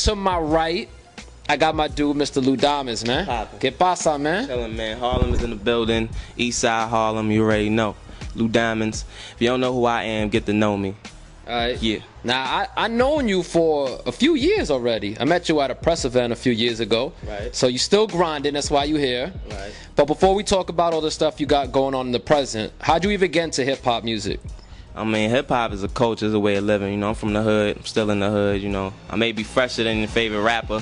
to my right, I got my dude, Mr. Lou Diamonds, man. Poppin'. ¿Qué pasa, man? Chillin', man. Harlem is in the building. East Side Harlem, you already know. Lou Diamonds. If you don't know who I am, get to know me. All right. Yeah. Now, I known you for a few years already. I met you at a press event a few years ago. Right. So you still grinding, that's why you here. Right. But before we talk about all the stuff you got going on in the present, how'd you even get into hip-hop music? I mean, hip-hop is a culture, it's a way of living, you know. I'm from the hood, I'm still in the hood, you know. I may be fresher than your favorite rapper,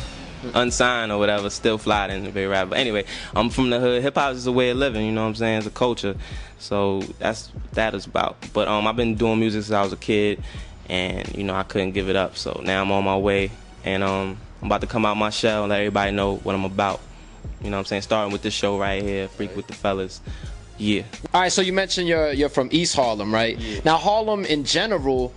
unsigned or whatever, still fly than your favorite rapper. But anyway, I'm from the hood. Hip-hop is a way of living, you know what I'm saying? It's a culture. So that's what that is about. But I've been doing music since I was a kid, and, you know, I couldn't give it up. So now I'm on my way, and I'm about to come out my shell and let everybody know what I'm about. You know what I'm saying? Starting with this show right here, Freak with the Fellas. Yeah. All right, so you mentioned you're from East Harlem, right? Yeah. Now, Harlem in general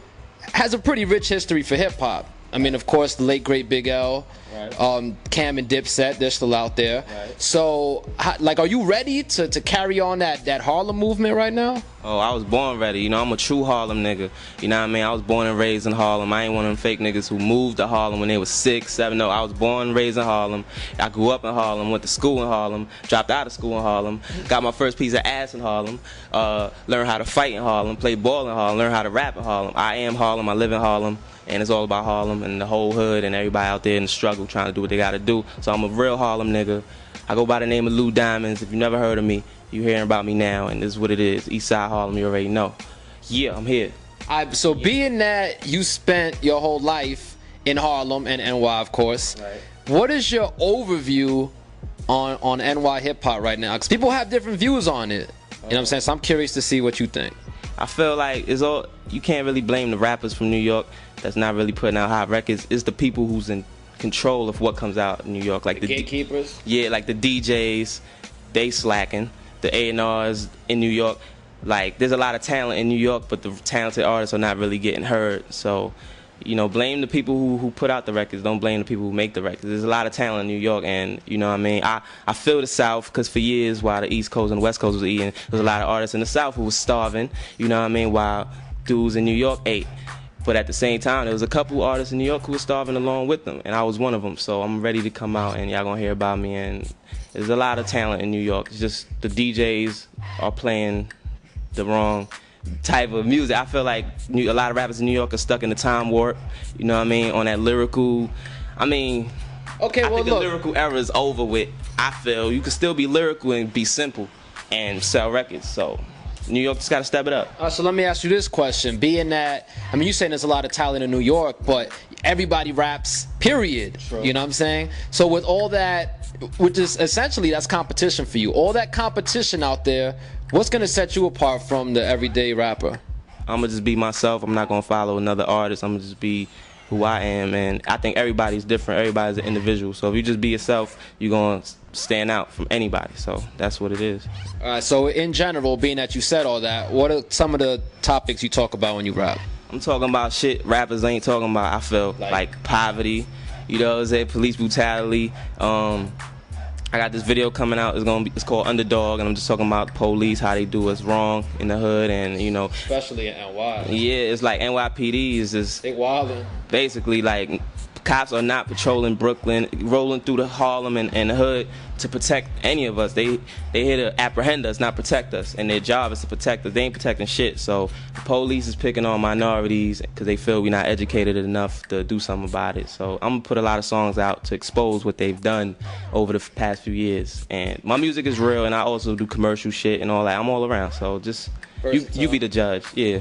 has a pretty rich history for hip-hop. I mean, of course, the late, great Big L, Right. Cam and Dipset, they're still out there. Right. So, like, are you ready to carry on that Harlem movement right now? Oh, I was born ready. You know, I'm a true Harlem nigga. You know what I mean? I was born and raised in Harlem. I ain't one of them fake niggas who moved to Harlem when they was 6, 7. No, I was born and raised in Harlem. I grew up in Harlem, went to school in Harlem, dropped out of school in Harlem, got my first piece of ass in Harlem, learned how to fight in Harlem, play ball in Harlem, learned how to rap in Harlem. I am Harlem. I live in Harlem. And it's all about Harlem and the whole hood and everybody out there in the struggle trying to do what they gotta do. So I'm a real Harlem nigga. I go by the name of Lou Diamonds. If you never heard of me, you hearing about me now, and this is what it is. East Side Harlem, you already know. Yeah, I'm here. So being that you spent your whole life in Harlem and NY, of course, Right. what is your overview on NY hip-hop right now? Because people have different views on it. You know what I'm saying? So I'm curious to see what you think. I feel like you can't really blame the rappers from New York that's not really putting out hot records. It's the people who's in control of what comes out in New York. Like the gatekeepers? Yeah, like the DJs, they slacking. The A&Rs in New York, like there's a lot of talent in New York, but the talented artists are not really getting heard. So, you know, blame the people who put out the records. Don't blame the people who make the records. There's a lot of talent in New York, and you know what I mean? I feel the South, because for years while the East Coast and the West Coast was eating, there was a lot of artists in the South who was starving, you know what I mean, while dudes in New York ate. But at the same time, there was a couple artists in New York who were starving along with them, and I was one of them. So I'm ready to come out, and y'all gonna hear about me. And there's a lot of talent in New York. It's just the DJs are playing the wrong type of music. I feel like a lot of rappers in New York are stuck in the time warp. You know what I mean? On that lyrical. I mean, Okay, I well, think look. the lyrical era is over with. I feel you can still be lyrical and be simple and sell records. So New York just got to step it up. So let me ask you this question. Being that, I mean, you're saying there's a lot of talent in New York, but everybody raps, period. True. You know what I'm saying? So with all that, which is essentially that's competition for you, all that competition out there, what's going to set you apart from the everyday rapper? I'm going to just be myself. I'm not going to follow another artist. I'm going to just be who I am. And I think everybody's different. Everybody's an individual. So if you just be yourself, you're going to stand out from anybody. So that's what it is. All right, so in general, being that you said all that, what are some of the topics you talk about when you rap? I'm talking about shit rappers ain't talking about. I feel like poverty, you know what I'm saying, police brutality. I got this video coming out. It's called Underdog, and I'm just talking about the police, how they do us wrong in the hood, and you know, Especially in NY. yeah, it's like NYPD is just They wildin'. basically like cops are not patrolling Brooklyn, rolling through the Harlem and the hood to protect any of us. They here to apprehend us, not protect us, and their job is to protect us. They ain't protecting shit. So the police is picking on minorities because they feel we're not educated enough to do something about it. So I'm gonna put a lot of songs out to expose what they've done over the past few years. And my music is real, and I also do commercial shit and all that. I'm all around. So just you be the judge. Yeah.